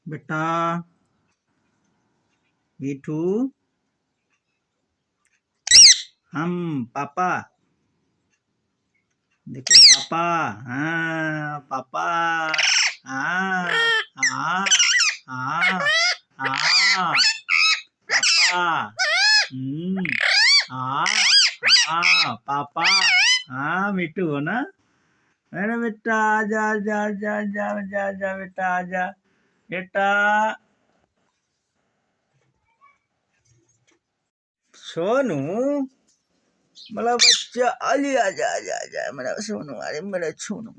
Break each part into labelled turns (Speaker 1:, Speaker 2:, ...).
Speaker 1: बेटा मीठू हम पापा देखो पापा। हाँ पापा। हाँ हाँ हाँ हाँ पापा। हाँ हाँ पापा। हाँ मीठू हो ना। अरे बेटा आजा आजा आजा आजा आजा आजा बेटा आजा बेटा सोनू मेरा बच्चा अली आजा आजा आजा मेरा सोनू। अरे मेरा सोनू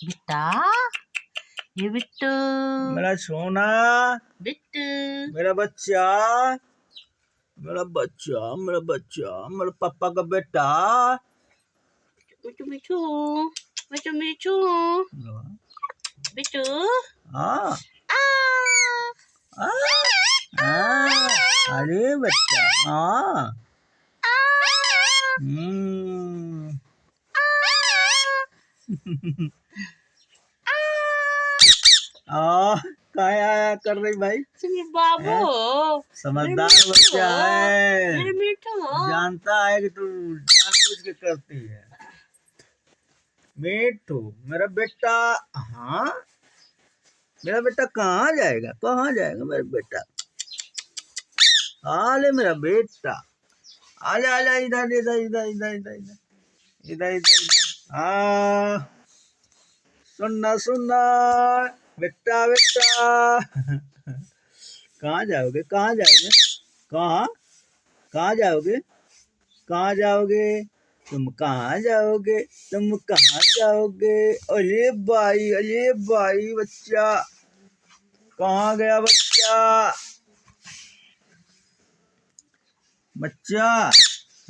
Speaker 2: बेटा ये बिट्टू
Speaker 1: मेरा सोना
Speaker 2: बिट्टू
Speaker 1: मेरा बच्चा मेरा बच्चा मेरा बच्चा मेरे पापा का बेटा।
Speaker 2: बिट्टू बिट्टू बिट्टू बिट्टू बिट्टू
Speaker 1: हाँ
Speaker 2: आ
Speaker 1: हाँ अरे बच्चा हाँ क्या आया कर रही भाई।
Speaker 2: बाबू
Speaker 1: समझदार बच्चा है,
Speaker 2: मेरे मीठू
Speaker 1: जानता है कि तू जानबूझ के करती है। मीठू मेरा बेटा। हाँ मेरा बेटा कहाँ जाएगा मेरा बेटा। आले मेरा बेटा आजा आजा इधर इधर इधर इधर इधर इधर इधर इधर हाँ सुनना सुनना बेटा बेटा। कहाँ जाओगे कहाँ जाओगे कहाँ जाओगे तुम कहाँ जाओगे। अरे भाई बच्चा कहाँ गया बच्चा।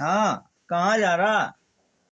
Speaker 1: हाँ कहाँ जा रहा।